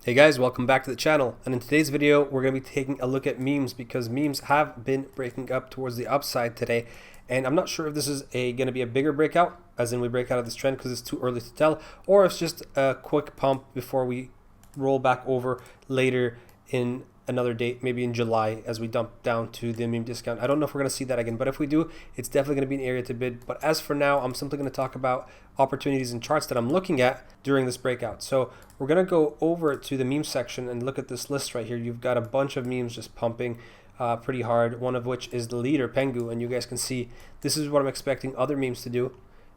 Hey guys, welcome back to the channel, and in today's video we're going to be taking a look at memes because memes have been breaking up towards the upside today, and I'm not sure if this is going to be a bigger breakout, as in we break out of this trend because it's too early to tell, or if it's just a quick pump before we roll back over later in another date, maybe in July, as we dump down to the meme discount. I don't know if we're going to see that again, but if we do, it's definitely going to be an area to bid. But as for now, I'm simply going to talk about opportunities and charts that I'm looking at during this breakout. So we're going to go over to the meme section and look at this list right here. You've got a bunch of memes just pumping pretty hard, one of which is the leader, Pengu, and you guys can see this is what I'm expecting other memes to do.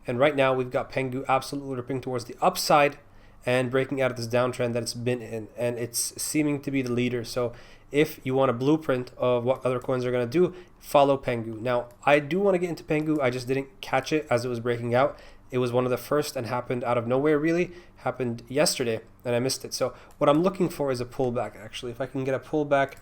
And right now we've got Pengu absolutely ripping towards the upside and breaking out of this downtrend that it's been in, and it's seeming to be the leader. So if you want a blueprint of what other coins are going to do, follow Pengu. Now I do want to get into Pengu, I just didn't catch it as it was breaking out. It was one of the first and happened out of nowhere, really happened yesterday, and I missed it. So what I'm looking for is a pullback. Actually, if I can get a pullback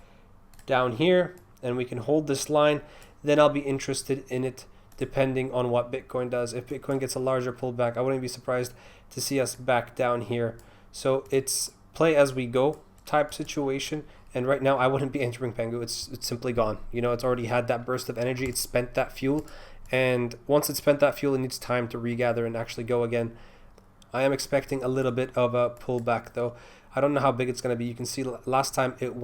down here and we can hold this line, then I'll be interested in it, depending on what Bitcoin does. If Bitcoin gets a larger pullback, I wouldn't be surprised to see us back down here. So it's play as we go type situation, and right now I wouldn't be entering Pengu. It's simply gone. You know, it's already had that burst of energy, it's spent that fuel, and once it's spent that fuel, it needs time to regather and actually go again. I am expecting a little bit of a pullback though. I don't know how big it's going to be. You can see last time it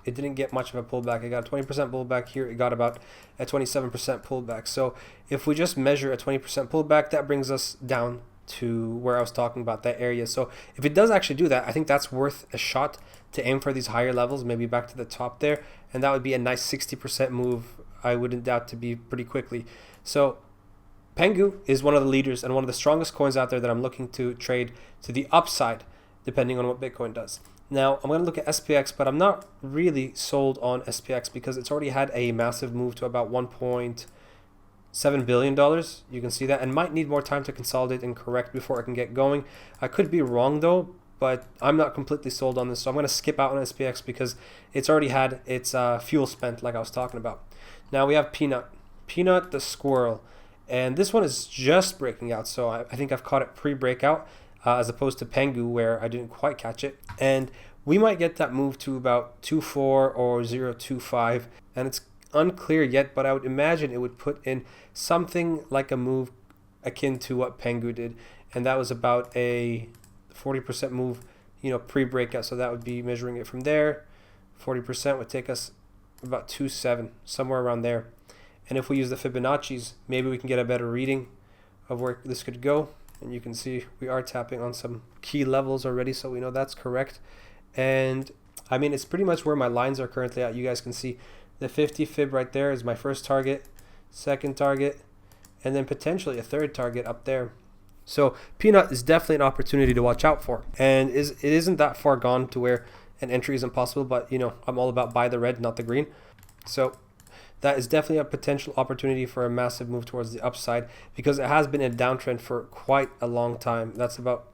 didn't get much of a pullback. It got a 20% pullback here. It got about a 27% pullback. So if we just measure a 20% pullback, that brings us down to where I was talking about, that area. So if it does actually do that, I think that's worth a shot to aim for these higher levels, maybe back to the top there. And that would be a nice 60% move. I wouldn't doubt to be pretty quickly. So Pengu is one of the leaders and one of the strongest coins out there that I'm looking to trade to the upside, depending on what Bitcoin does. Now, I'm going to look at SPX, but I'm not really sold on SPX because it's already had a massive move to about $1.7 billion. You can see that, and might need more time to consolidate and correct before I can get going. I could be wrong though, but I'm not completely sold on this, so I'm going to skip out on SPX because it's already had its fuel spent, like I was talking about. Now we have Peanut the squirrel, and this one is just breaking out, so I think I've caught it pre-breakout. As opposed to Pengu, where I didn't quite catch it. And we might get that move to about 2.4 or 0.25, and it's unclear yet, but I would imagine it would put in something like a move akin to what Pengu did, and that was about a 40% move, you know, pre-breakout. So that would be measuring it from there. 40% would take us about 2.7, somewhere around there. And if we use the Fibonacci's, maybe we can get a better reading of where this could go. And you can see we are tapping on some key levels already, so we know that's correct. And I mean, it's pretty much where my lines are currently at. You guys can see the 50 fib right there is my first target, second target, and then potentially a third target up there. So Peanut is definitely an opportunity to watch out for, and it isn't that far gone to where an entry is impossible, but you know, I'm all about buy the red, not the green. So that is definitely a potential opportunity for a massive move towards the upside, because it has been a downtrend for quite a long time. That's about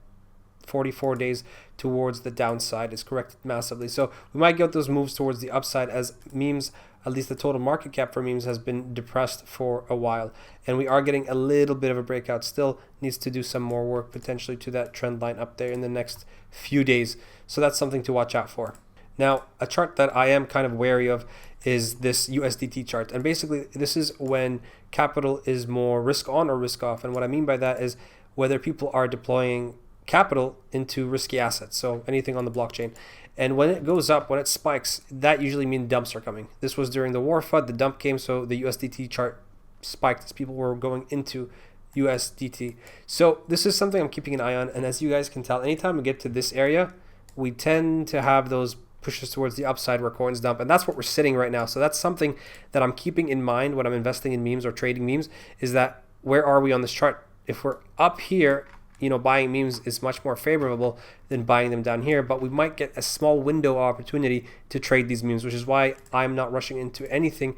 44 days towards the downside. It's corrected massively. So we might get those moves towards the upside as memes, at least the total market cap for memes, has been depressed for a while. And we are getting a little bit of a breakout. Still needs to do some more work potentially to that trend line up there in the next few days. So that's something to watch out for. Now, a chart that I am kind of wary of is this USDT chart. And basically, this is when capital is more risk on or risk off. And what I mean by that is whether people are deploying capital into risky assets, so anything on the blockchain. And when it goes up, when it spikes, that usually means dumps are coming. This was during the war FUD, the dump came, so the USDT chart spiked as people were going into USDT. So this is something I'm keeping an eye on. And as you guys can tell, anytime we get to this area, we tend to have those pushes towards the upside where coins dump, and that's what we're sitting right now. So that's something that I'm keeping in mind when I'm investing in memes or trading memes, is that where are we on this chart? If we're up here, you know, buying memes is much more favorable than buying them down here, but we might get a small window opportunity to trade these memes, which is why I'm not rushing into anything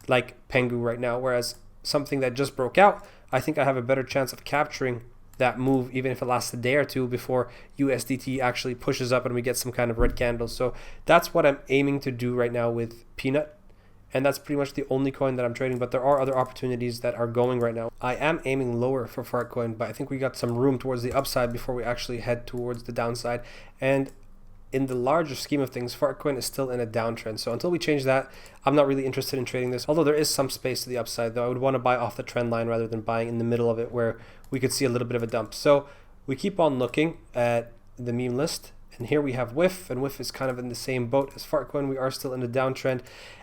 like Pengu right now. Whereas something that just broke out, I think I have a better chance of capturing that move, even if it lasts a day or two before USDT actually pushes up and we get some kind of red candles. So that's what I'm aiming to do right now with Peanut. and that's pretty much the only coin that I'm trading, but there are other opportunities that are going right now. I am aiming lower for Fartcoin, but I think we got some room towards the upside before we actually head towards the downside. And in the larger scheme of things, Fartcoin is still in a downtrend. So until we change that, I'm not really interested in trading this. Although there is some space to the upside, though I would want to buy off the trend line rather than buying in the middle of it where we could see a little bit of a dump. So we keep on looking at the meme list. And here we have WIF, and WIF is kind of in the same boat as Fartcoin. We are still in a downtrend.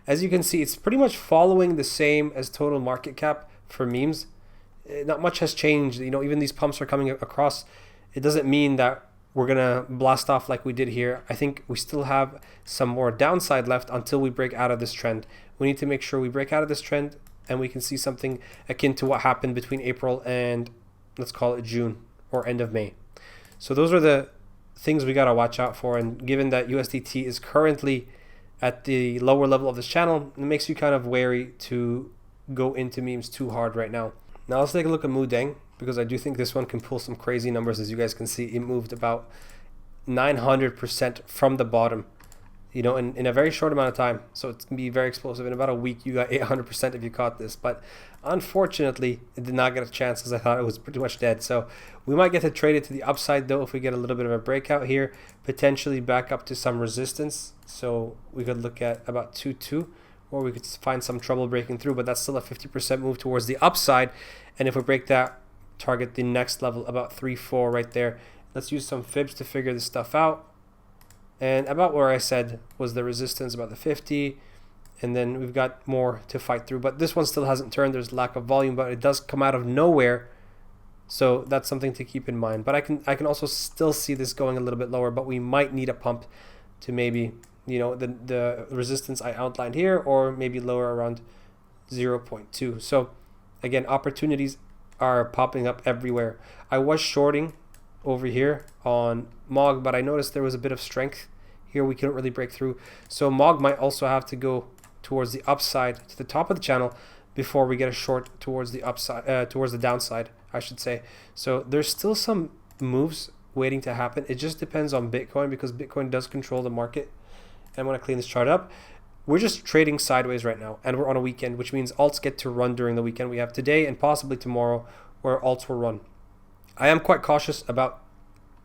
As you can see, it's pretty much following the same as total market cap for memes. Not much has changed. You know, even these pumps are coming across. It doesn't mean that we're going to blast off like we did here. I think we still have some more downside left until we break out of this trend. We need to make sure we break out of this trend and we can see something akin to what happened between April and let's call it June or end of May. So those are the things we got to watch out for. And given that USDT is currently at the lower level of this channel, it makes you kind of wary to go into memes too hard right now. Now let's take a look at Mudeng, because I do think this one can pull some crazy numbers. As you guys can see, it moved about 900% from the bottom, you know, in a very short amount of time. So it's gonna be very explosive. In about a week, you got 800% if you caught this. But unfortunately, it did not get a chance, as I thought it was pretty much dead. So we might get to trade it to the upside, though, if we get a little bit of a breakout here, potentially back up to some resistance. So we could look at about 2.2, or we could find some trouble breaking through, but that's still a 50% move towards the upside. And if we break that, target the next level, about 3.4 right there. Let's use some fibs to figure this stuff out. And about where I said was the resistance, about the 50, and then we've got more to fight through. But this one still hasn't turned. There's lack of volume, but it does come out of nowhere. So that's something to keep in mind. But I can also still see this going a little bit lower, but we might need a pump to maybe, you know, the resistance I outlined here, or maybe lower around 0.2. So again, opportunities are popping up everywhere. I was shorting over here on MOG, but I noticed there was a bit of strength here. We couldn't really break through. So MOG might also have to go towards the upside to the top of the channel before we get a short towards the upside, towards the downside, I should say. So there's still some moves waiting to happen. It just depends on Bitcoin, because Bitcoin does control the market. I'm going to clean this chart up. We're just trading sideways right now, and we're on a weekend, which means alts get to run during the weekend. We have today and possibly tomorrow where alts will run. I am quite cautious about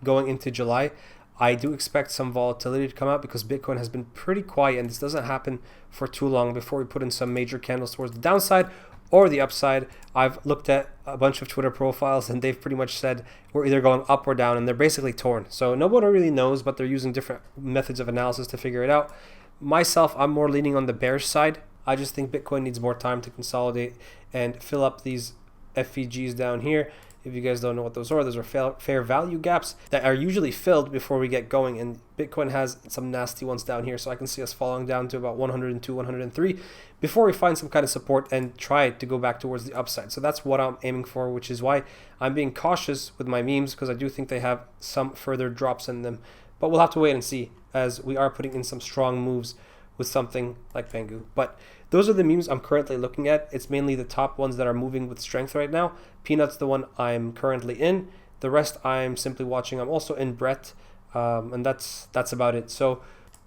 going into July. I do expect some volatility to come out because Bitcoin has been pretty quiet, and this doesn't happen for too long before we put in some major candles towards the downside or the upside. I've looked at a bunch of Twitter profiles, and they've pretty much said we're either going up or down, and they're basically torn. So nobody really knows, but they're using different methods of analysis to figure it out. Myself, I'm more leaning on the bearish side. I just think Bitcoin needs more time to consolidate and fill up these FVGs down here. If you guys don't know what those are fair value gaps that are usually filled before we get going, and Bitcoin has some nasty ones down here. So I can see us falling down to about 102, 103 before we find some kind of support and try to go back towards the upside. So that's what I'm aiming for, which is why I'm being cautious with my memes, because I do think they have some further drops in them. But we'll have to wait and see, as we are putting in some strong moves with something like Pengu. But those are the memes I'm currently looking at. It's mainly the top ones that are moving with strength right now. Peanut's the one I'm currently in. The rest I'm simply watching. I'm also in Brett, and that's about it. So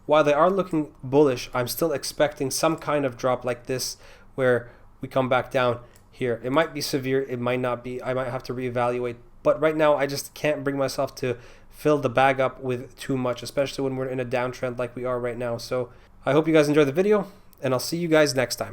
while they are looking bullish, I'm still expecting some kind of drop like this where we come back down here. It might be severe, it might not be. I might have to reevaluate. But right now, I just can't bring myself to fill the bag up with too much, especially when we're in a downtrend like we are right now. So I hope you guys enjoyed the video, and I'll see you guys next time.